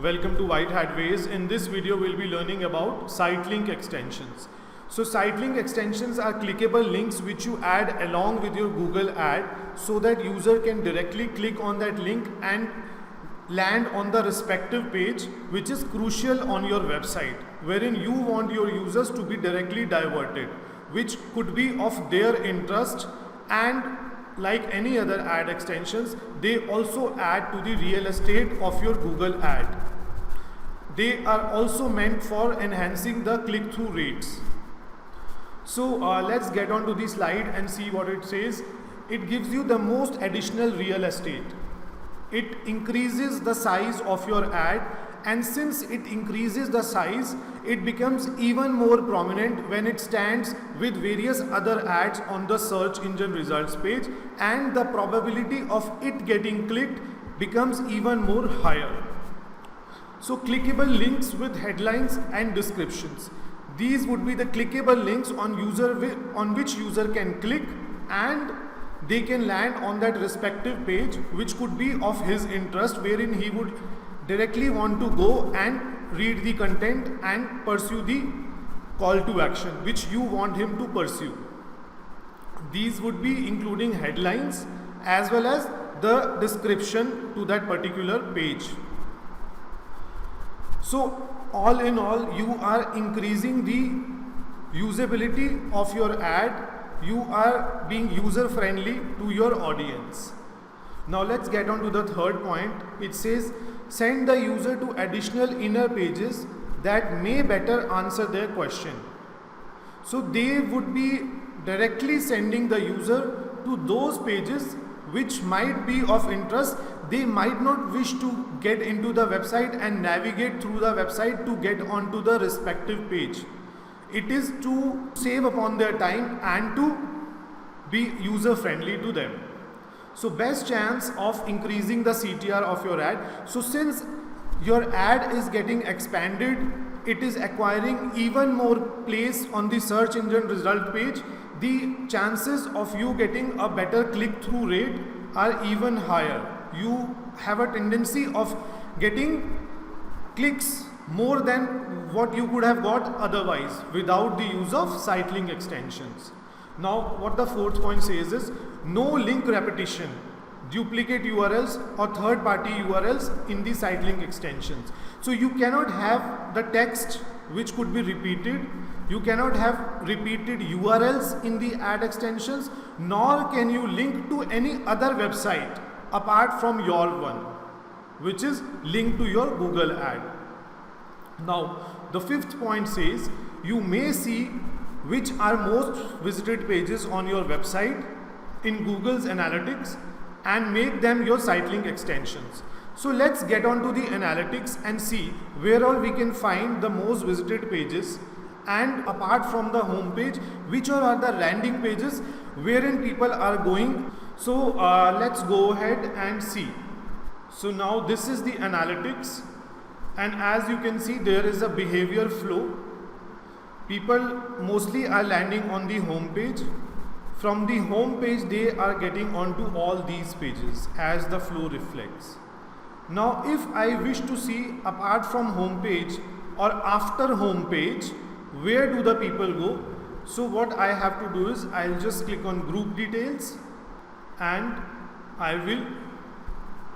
Welcome to White Hat Ways. In this video, we'll be learning about site link extensions. So site link extensions are clickable links which you add along with your Google ad so that user can directly click on that link and land on the respective page, which is crucial on your website, wherein you want your users to be directly diverted, which could be of their interest. And like any other ad extensions, they also add to the real estate of your Google ad. They are also meant for enhancing the click-through rates. So let's get on to the slide and see what it says. It gives you the most additional real estate. It increases the size of your ad, and since it increases the size, it becomes even more prominent when it stands with various other ads on the search engine results page, and the probability of it getting clicked becomes even more higher. So clickable links with headlines and descriptions. These would be the clickable links on which user can click and they can land on that respective page, which could be of his interest, wherein he would directly want to go and read the content and pursue the call to action which you want him to pursue. These would be including headlines as well as the description to that particular page. So all in all, you are increasing the usability of your ad. You are being user friendly to your audience. Now let's get on to the third point. It says send the user to additional inner pages that may better answer their question. So they would be directly sending the user to those pages which might be of interest. They might not wish to get into the website and navigate through the website to get onto the respective page. It is to save upon their time and to be user friendly to them. So best chance of increasing the CTR of your ad. So since your ad is getting expanded, it is acquiring even more place on the search engine result page, the chances of you getting a better click-through rate are even higher. You have a tendency of getting clicks more than what you could have got otherwise without the use of site link extensions. Now what the fourth point says is no link repetition, duplicate URLs or third party URLs in the site link extensions. So you cannot have the text which could be repeated. You cannot have repeated URLs in the ad extensions, nor can you link to any other website apart from your one, which is linked to your Google ad. Now the fifth point says you may see which are most visited pages on your website in Google's analytics and make them your site link extensions. So let's get on to the analytics and see where all we can find the most visited pages, and apart from the home page, which are the landing pages wherein people are going. So let's go ahead and see. So now this is the analytics, and as you can see, there is a behavior flow. People mostly are landing on the home page. From the home page, they are getting onto all these pages as the flow reflects. Now if I wish to see apart from home page or after home page, where do the people go? So what I have to do is I'll just click on group details and I will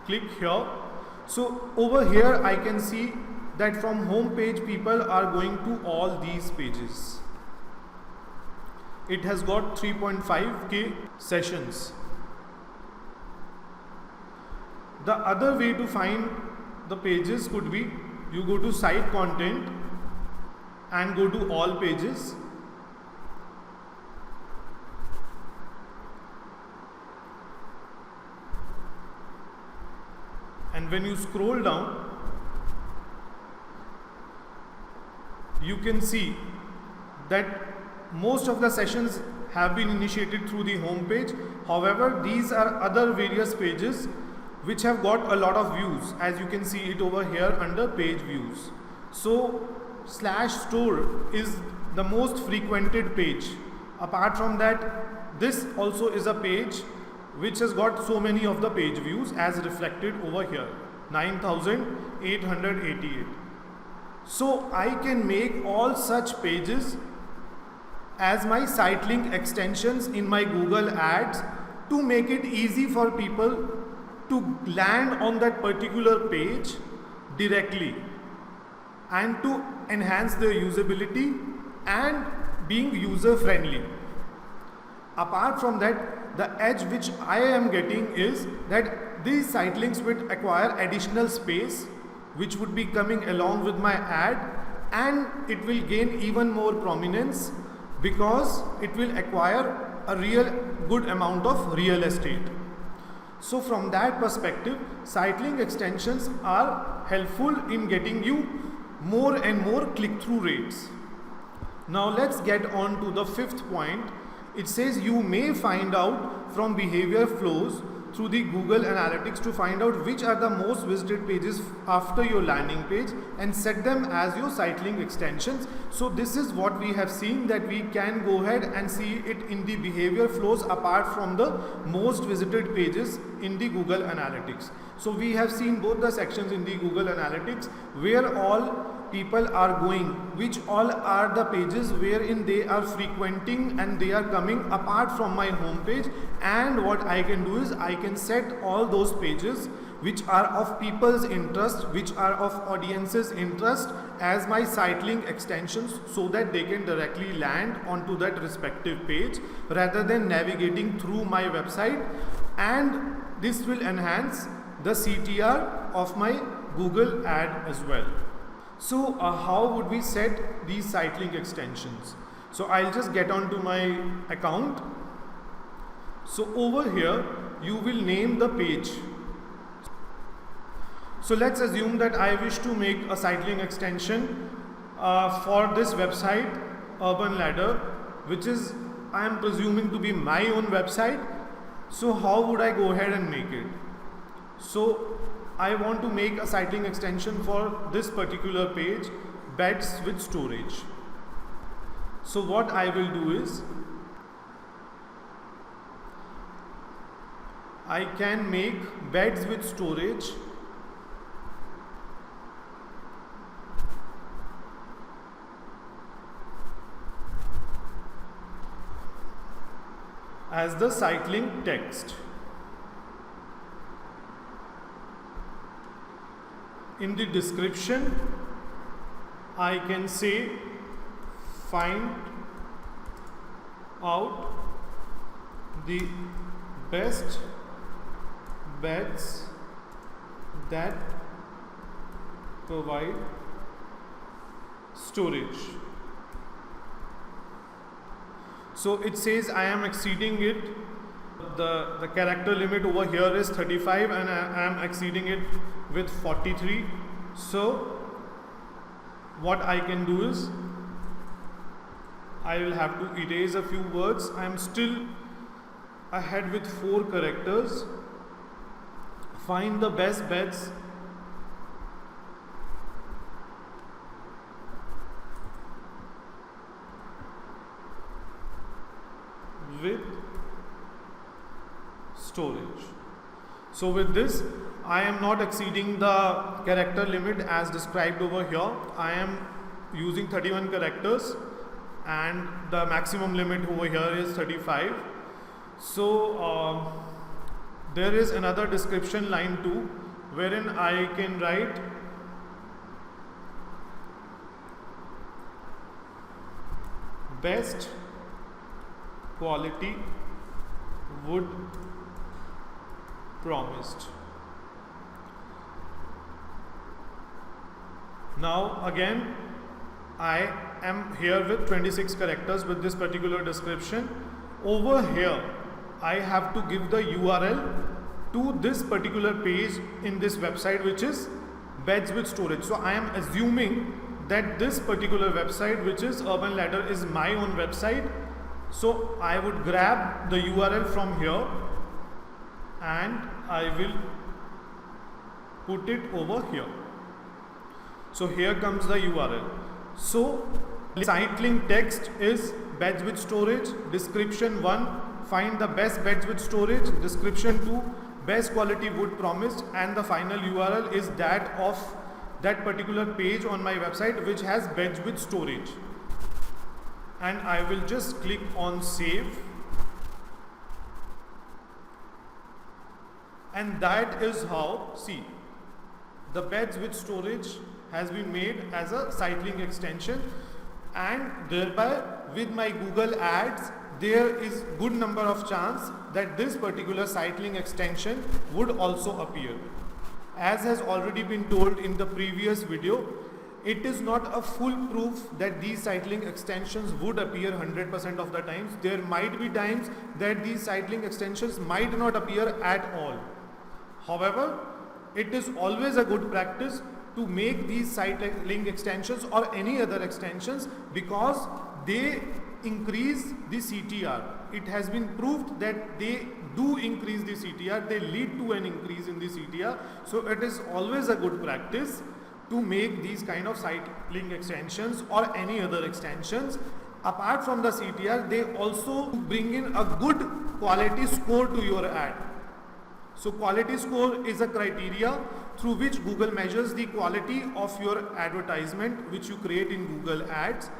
click here. So over here I can see that from home page people are going to all these pages. It has got 3.5k sessions. The other way to find the pages could be you go to site content and go to all pages. And when you scroll down, you can see that most of the sessions have been initiated through the home page. However, these are other various pages which have got a lot of views, as you can see it over here under page views. So /store is the most frequented page. Apart from that, this also is a page which has got so many of the page views as reflected over here. 9,888. So I can make all such pages as my site link extensions in my Google Ads to make it easy for people to land on that particular page directly and to enhance their usability and being user friendly. Apart from that, the edge which I am getting is that these site links would acquire additional space which would be coming along with my ad, and it will gain even more prominence because it will acquire a real good amount of real estate. So from that perspective, site link extensions are helpful in getting you more and more click-through rates. Now let's get on to the fifth point. It says you may find out from behavior flows through the Google Analytics to find out which are the most visited pages after your landing page and set them as your site link extensions. So this is what we have seen, that we can go ahead and see it in the behavior flows apart from the most visited pages in the Google Analytics. So we have seen both the sections in the Google Analytics where all people are going, which all are the pages wherein they are frequenting and they are coming apart from my home page. And what I can do is I can set all those pages which are of people's interest, which are of audience's interest as my site link extensions, so that they can directly land onto that respective page rather than navigating through my website, and this will enhance the CTR of my Google ad as well. So how would we set these site link extensions? So I'll just get onto my account. So over here you will name the page. So let's assume that I wish to make a site link extension for this website Urban Ladder, which is, I am presuming, to be my own website. So how would I go ahead and make it? So I want to make a site link extension for this particular page, beds with storage. So what I will do is I can make beds with storage as the site link text. In the description, I can say find out the best beds that provide storage. So it says I am exceeding it. The character limit over here is 35 and I am exceeding it with 43. So what I can do is I will have to erase a few words. I am still ahead with 4 characters. Find the best beds with storage. So with this, I am not exceeding the character limit as described over here. I am using 31 characters and the maximum limit over here is 35. So there is another description line too, wherein I can write best quality wood promised. Now again, I am here with 26 characters with this particular description. Over here, I have to give the URL to this particular page in this website, which is beds with storage. So I am assuming that this particular website, which is Urban Ladder, is my own website. So I would grab the URL from here and I will put it over here. So here comes the URL. So site link text is beds with storage. Description 1, find the best beds with storage. Description 2, best quality wood promised, and the final URL is that of that particular page on my website which has beds with storage. And I will just click on save, and that is how, see, the beds with storage has been made as a site link extension, and thereby with my Google ads there is good number of chance that this particular site link extension would also appear. As has already been told in the previous video, it is not a full proof that these site link extensions would appear 100% of the times. There might be times that these site link extensions might not appear at all. However, it is always a good practice to make these site link extensions or any other extensions, because they increase the CTR. It has been proved that they do increase the CTR, they lead to an increase in the CTR. So it is always a good practice to make these kind of site link extensions or any other extensions. Apart from the CTR, they also bring in a good quality score to your ad. So quality score is a criteria through which Google measures the quality of your advertisement which you create in Google Ads,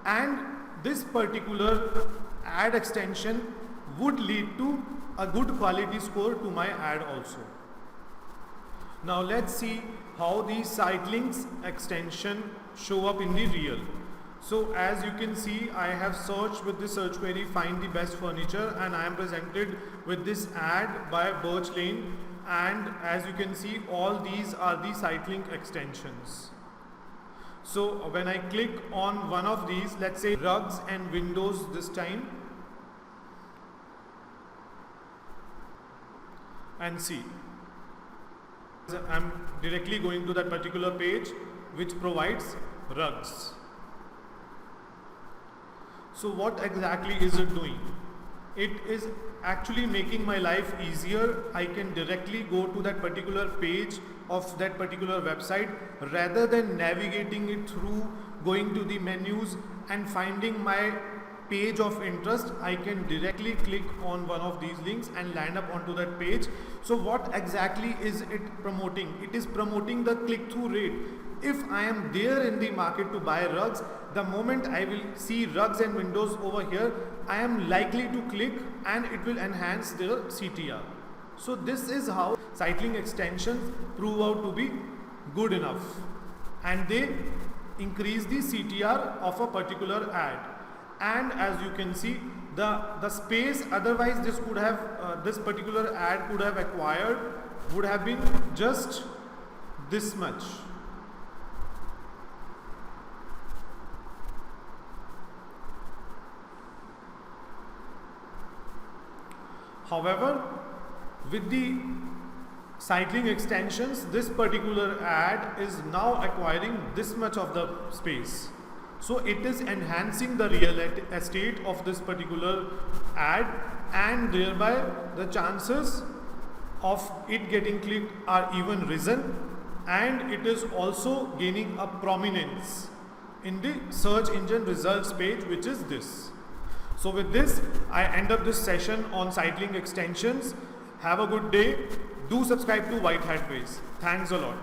and this particular ad extension would lead to a good quality score to my ad also. Now let's see how the site links extension show up in the real. So as you can see, I have searched with the search query find the best furniture, and I am presented with this ad by Birch Lane, and as you can see, all these are the site link extensions. So when I click on one of these, let's say rugs and windows this time, and see, I'm directly going to that particular page which provides rugs. So what exactly is it doing? It is actually making my life easier. I can directly go to that particular page of that particular website rather than navigating it through going to the menus and finding my page of interest. I can directly click on one of these links and land up onto that page. So what exactly is it promoting? It is promoting the click-through rate. If I am there in the market to buy rugs, the moment I will see rugs and windows over here, I am likely to click and it will enhance the CTR. So this is how site link extensions prove out to be good enough, and they increase the CTR of a particular ad. And as you can see, the space otherwise this could have this particular ad could have acquired would have been just this much. However, with the site link extensions, this particular ad is now acquiring this much of the space. So it is enhancing the real estate of this particular ad, and thereby the chances of it getting clicked are even risen, and it is also gaining a prominence in the search engine results page, which is this. So with this, I end up this session on site link extensions. Have a good day. Do subscribe to White Hat Ways. Thanks a lot.